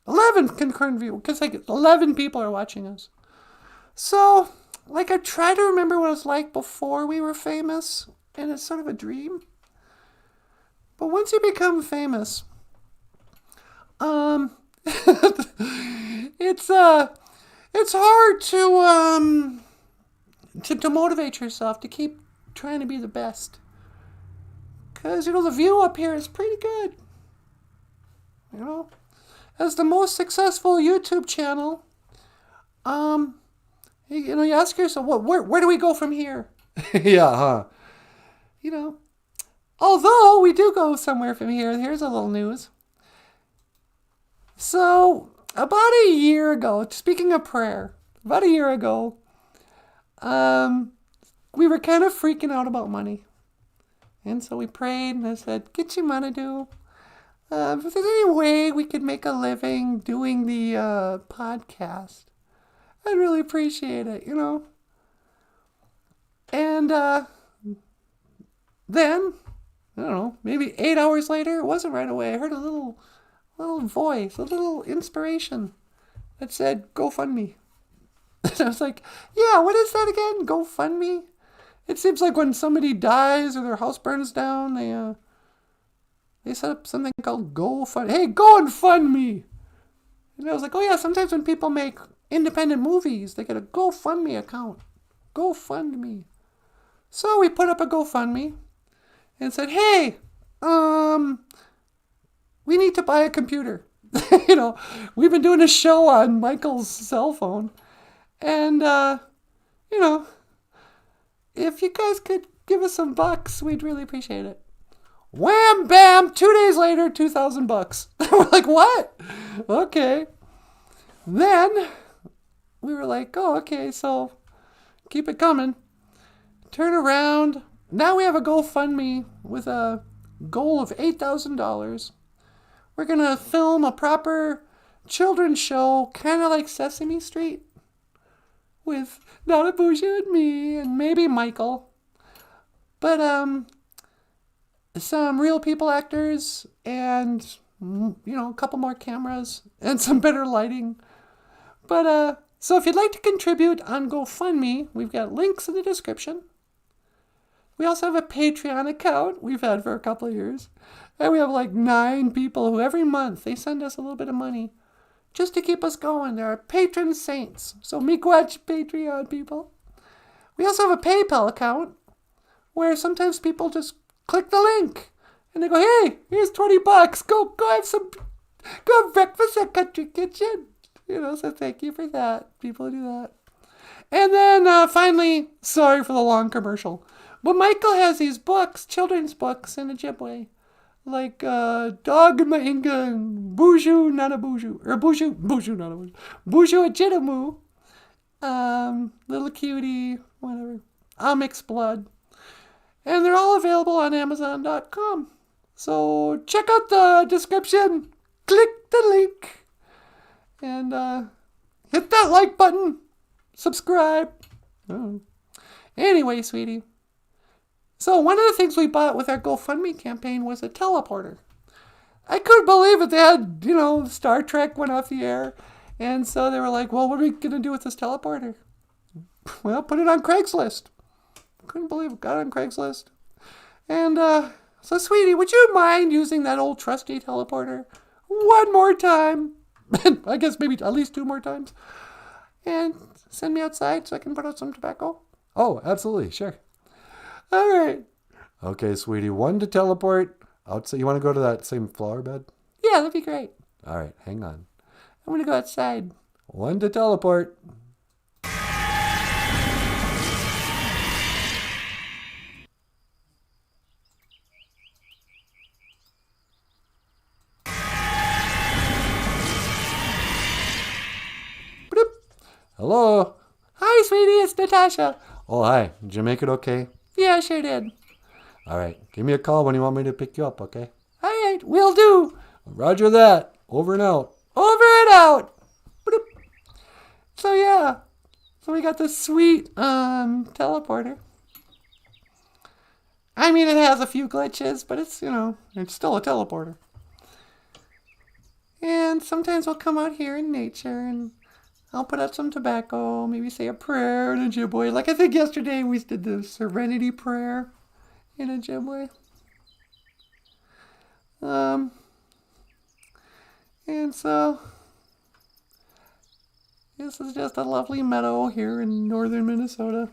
11 concurrent viewers, because like 11 people are watching us. So, like, I try to remember what it was like before we were famous, and it's sort of a dream. But once you become famous, it's hard to motivate yourself to keep trying to be the best. Because, you know, the view up here is pretty good. You know, as the most successful YouTube channel, you know, you ask yourself, where do we go from here? Yeah, huh? You know, although we do go somewhere from here, here's a little news. So, about a year ago, speaking of prayer, about a year ago, we were kind of freaking out about money. And so we prayed, and I said, get your money, do. If there's any way we could make a living doing the podcast, I'd really appreciate it, you know. And then, I don't know, maybe 8 hours later, it wasn't right away. I heard a little voice, a little inspiration that said, GoFundMe. And I was like, yeah, what is that again? GoFundMe? It seems like when somebody dies or their house burns down, they set up something called GoFundMe. Hey, go and fund me. And I was like, oh yeah, sometimes when people make independent movies, they get a GoFundMe account. GoFundMe. So we put up a GoFundMe and said, hey, we need to buy a computer. You know, we've been doing a show on Michael's cell phone. And, you know, if you guys could give us some bucks, we'd really appreciate it. Wham, bam, 2 days later, $2,000. We're like, what? Okay. Then we were like, oh, okay, so keep it coming. turn around. Now we have a GoFundMe with a goal of $8,000. We're going to film a proper children's show, kind of like Sesame Street, with NanaBOOZHOO and me and maybe Michael. But some real people actors and, a couple more cameras and some better lighting. But so if you'd like to contribute on GoFundMe, we've got links in the description. We also have a Patreon account we've had for a couple of years. And we have like 9 people who every month they send us a little bit of money just to keep us going. They're our patron saints. So miigwech Patreon people. We also have a PayPal account where sometimes people just click the link and they go, hey, here's $20. Go have breakfast at Country Kitchen. So thank you for that. People who do that. And then finally, sorry for the long commercial, but Michael has these books, children's books in Ojibwe, like Dog Mainga and BOOZHOO NANABOOZHOO, or BOOZHOO NANABOOZHOO, BOOZHOO OJIBWE, Little Cutie, whatever, Mixed Blood. And they're all available on Amazon.com. So check out the description, click the link, and hit that like button, subscribe. Oh. Anyway, sweetie. So one of the things we bought with our GoFundMe campaign was a teleporter. I couldn't believe it. They had, Star Trek went off the air. And so they were like, well, what are we going to do with this teleporter? Well, put it on Craigslist. Couldn't believe it. Got it on Craigslist. And so, sweetie, would you mind using that old trusty teleporter one more time? I guess maybe at least 2 more times. And send me outside so I can put out some tobacco? Oh, absolutely. Sure. All right. Okay, sweetie. 1 to teleport. Outside. You want to go to that same flower bed? Yeah, that'd be great. All right. Hang on. I'm going to go outside. 1 to teleport. Hello. Hi, sweetie. It's Natasha. Oh, hi. Did you make it okay? Yeah, I sure did. All right. Give me a call when you want me to pick you up, okay? All right. Will do. Roger that. Over and out. Over and out. Bloop. So, yeah. So we got this sweet teleporter. I mean, it has a few glitches, but it's, it's still a teleporter. And sometimes we'll come out here in nature and I'll put out some tobacco, maybe say a prayer in Ojibwe. Like I think yesterday we did the Serenity Prayer in Ojibwe. And so this is just a lovely meadow here in northern Minnesota.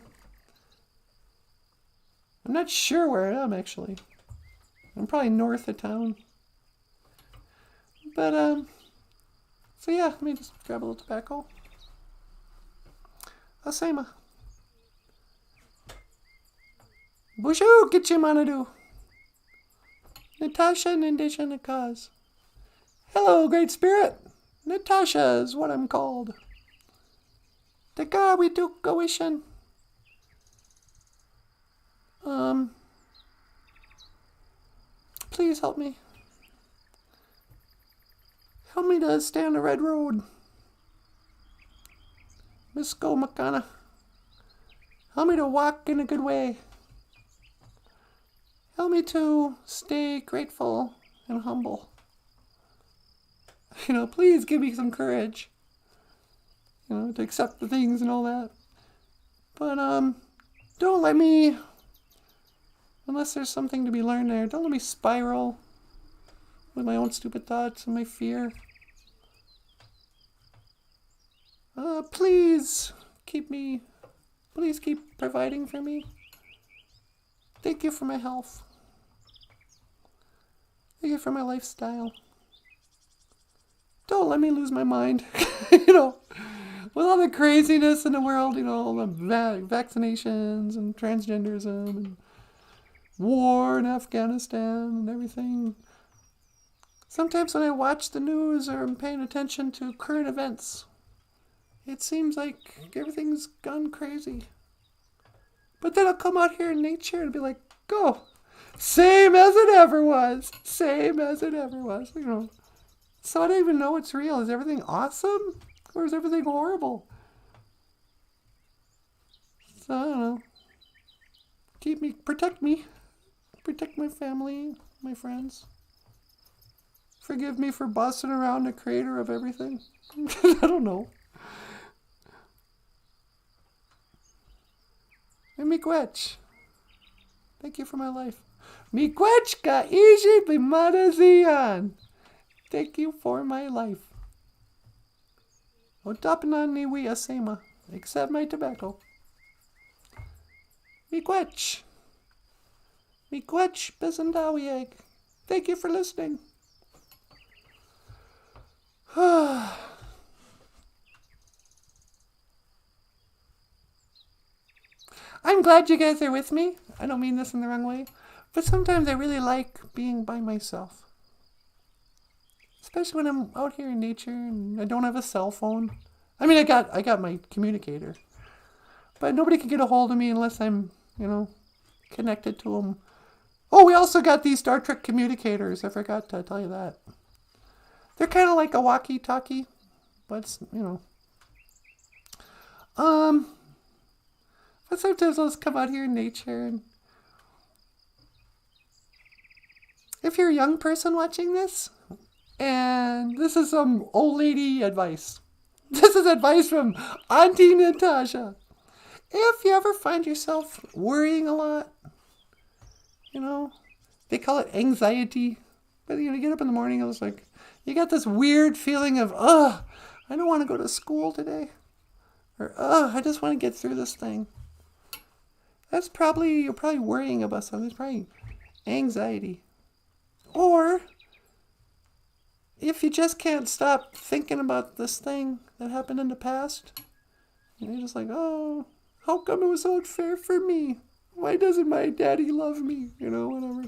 I'm not sure where I am actually. I'm probably north of town. But so yeah, let me just grab a little tobacco. Asema. BOOZHOO Gichimanadu. Natasha Nindisha Nakaz. Hello, Great Spirit. Natasha is what I'm called. Teka we took Goishan. Please help me. Help me to stay on the red road. Miss Go Makana. Help me to walk in a good way. Help me to stay grateful and humble. Please give me some courage. To accept the things and all that. But, don't let me, unless there's something to be learned there, don't let me spiral with my own stupid thoughts and my fear. Please keep providing for me. Thank you for my health. Thank you for my lifestyle. Don't let me lose my mind. With all the craziness in the world, all the vaccinations and transgenderism and war in Afghanistan and everything. Sometimes when I watch the news or I'm paying attention to current events, it seems like everything's gone crazy. But then I'll come out here in nature and be like, go. Same as it ever was. Same as it ever was, you know. So I don't even know what's real. Is everything awesome? Or is everything horrible? So I don't know. Protect me. Protect my family, my friends. Forgive me for bossing around the creator of everything. I don't know. And miigwech. Thank you for my life. Miigwech ka OJIBWE. Thank you for my life. Otapna niwi asema. Accept my tobacco. Miigwech. Miigwech bezandawieg. Thank you for listening. I'm glad you guys are with me. I don't mean this in the wrong way. But sometimes I really like being by myself. Especially when I'm out here in nature and I don't have a cell phone. I mean, I got my communicator. But nobody can get a hold of me unless I'm, connected to them. Oh, we also got these Star Trek communicators. I forgot to tell you that. They're kind of like a walkie-talkie. But, But sometimes I'll just come out here in nature and if you're a young person watching this, and this is some old lady advice. This is advice from Auntie Natasha. If you ever find yourself worrying a lot, they call it anxiety. But you get up in the morning and it's like, you got this weird feeling of, I don't want to go to school today. Or, I just want to get through this thing. You're probably worrying about something. It's probably anxiety. Or if you just can't stop thinking about this thing that happened in the past, you're just like, how come it was so unfair for me? Why doesn't my daddy love me? Whatever.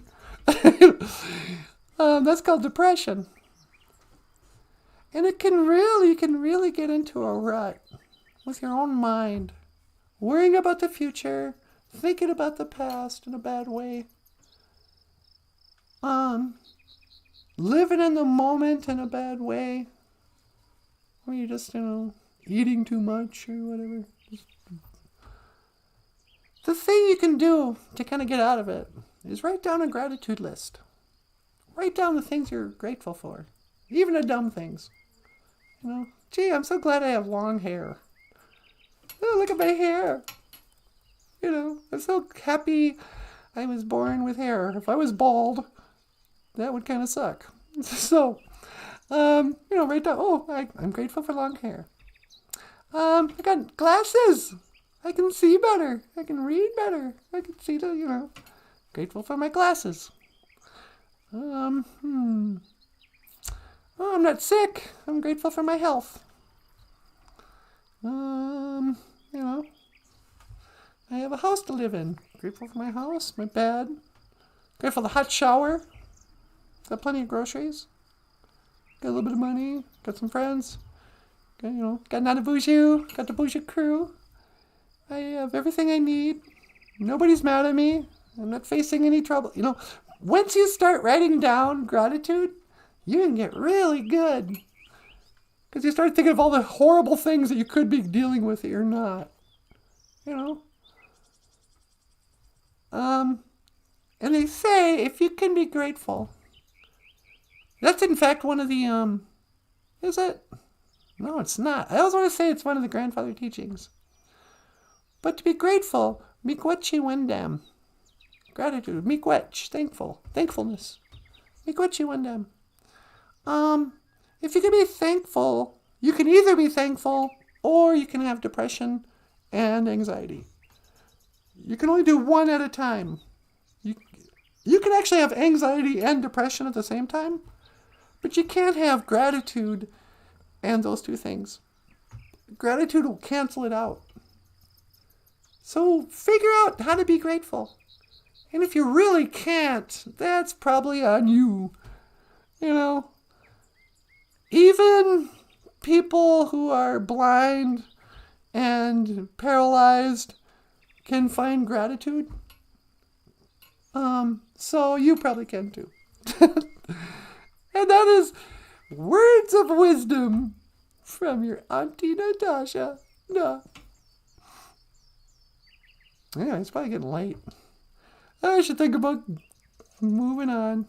That's called depression. And you can really get into a rut with your own mind, worrying about the future, thinking about the past in a bad way. Living in the moment in a bad way. Or you're just, eating too much or whatever. The thing you can do to kind of get out of it is write down a gratitude list. Write down the things you're grateful for. Even the dumb things. Gee, I'm so glad I have long hair. Oh, look at my hair. I'm so happy I was born with hair. If I was bald, that would kind of suck. So, write down, I'm grateful for long hair. I got glasses. I can see better. I can read better. I can see grateful for my glasses. Oh, I'm not sick. I'm grateful for my health. I have a house to live in. Grateful for my house, my bed. Grateful for the hot shower. Got plenty of groceries. Got a little bit of money. Got some friends. Got NANABOOZHOO. Got the BOOZHOO crew. I have everything I need. Nobody's mad at me. I'm not facing any trouble. Once you start writing down gratitude, you can get really good. Because you start thinking of all the horrible things that you could be dealing with that you're not. And they say if you can be grateful, that's in fact one of the, is it? No, it's not. I always want to say it's one of the grandfather teachings. But to be grateful, miigwech wendam. Gratitude, miigwech, thankfulness. Miigwech wendam. If you can be thankful, you can either be thankful or you can have depression and anxiety. You can only do one at a time. You can actually have anxiety and depression at the same time, but you can't have gratitude and those two things. Gratitude will cancel it out. So figure out how to be grateful. And if you really can't, that's probably on you. Even people who are blind and paralyzed can find gratitude. So you probably can too. And that is words of wisdom from your Auntie Natasha. No. Yeah, it's probably getting late. I should think about moving on.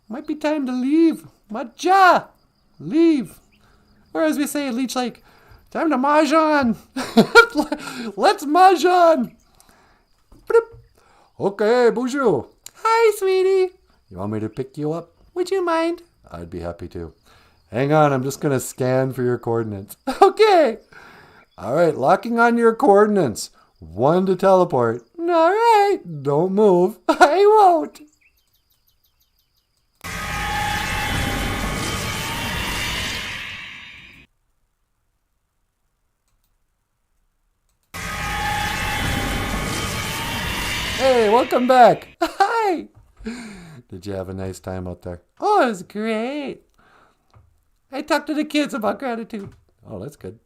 Might be time to leave. Maja! Leave. Or as we say at Leech Lake, time to mahjong. Let's mahjong. Okay, BOOZHOO. Hi, sweetie. You want me to pick you up? Would you mind? I'd be happy to. Hang on, I'm just going to scan for your coordinates. Okay. All right, locking on your coordinates. 1 to teleport. All right, don't move. I won't. Hey, welcome back. Hi. Did you have a nice time out there? Oh, it was great. I talked to the kids about gratitude. Oh, that's good.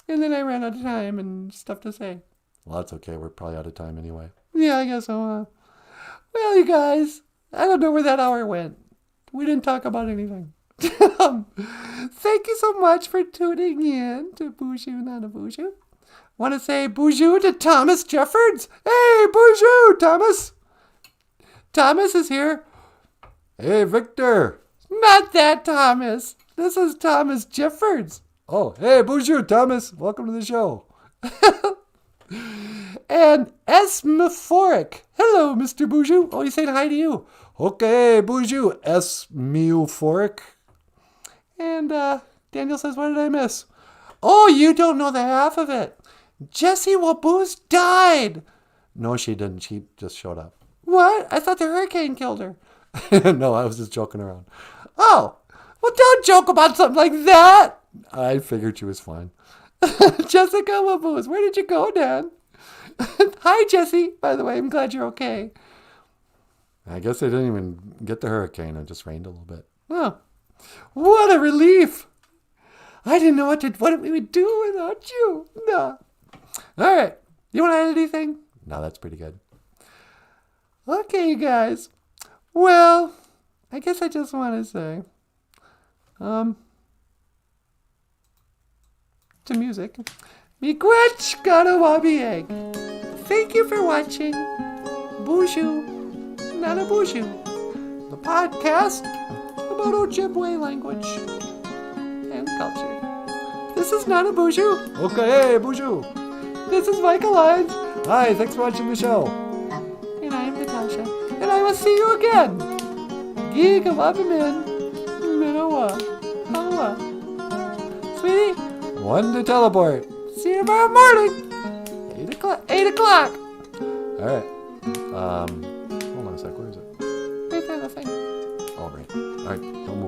And then I ran out of time and stuff to say. Well, that's okay. We're probably out of time anyway. Yeah, I guess so. Well, you guys, I don't know where that hour went. We didn't talk about anything. Thank you so much for tuning in to BOOZHOO NANABOOZHOO. Want to say BOOZHOO to Thomas Jeffords? Hey, BOOZHOO, Thomas. Thomas is here. Hey, Victor. Not that Thomas. This is Thomas Jeffords. Oh, hey, BOOZHOO, Thomas. Welcome to the show. And Esmephoric. Hello, Mr. BOOZHOO. Oh, he's saying hi to you. Okay, BOOZHOO, Esmephoric. And Daniel says, what did I miss? Oh, you don't know the half of it. Jessie Waboose died. No, she didn't. She just showed up. What? I thought the hurricane killed her. No, I was just joking around. Oh, well, don't joke about something like that. I figured she was fine. Jessica Waboose, where did you go, Dan? Hi, Jessie. By the way, I'm glad you're okay. I guess I didn't even get the hurricane. It just rained a little bit. Oh, what a relief. I didn't know what we would do without you. No. All right. You want to add anything? No, that's pretty good. Okay, you guys. Well, I guess I just want to say, to music, Miigwech Ganawabi Egg. Thank you for watching BOOZHOO NANABOOZHOO, the podcast about Ojibwe language and culture. This is NANABOOZHOO. Okay, BOOZHOO. This is Michael Lyons. Hi, thanks for watching the show. And I am Natasha. And I will see you again. Gigawabamin. Minawa. Hawa. Sweetie. 1 to teleport. See you tomorrow morning. 8 o'clock. 8 o'clock. All right. Hold on a sec. Where is it? Right there, the thing. All right. All right. Don't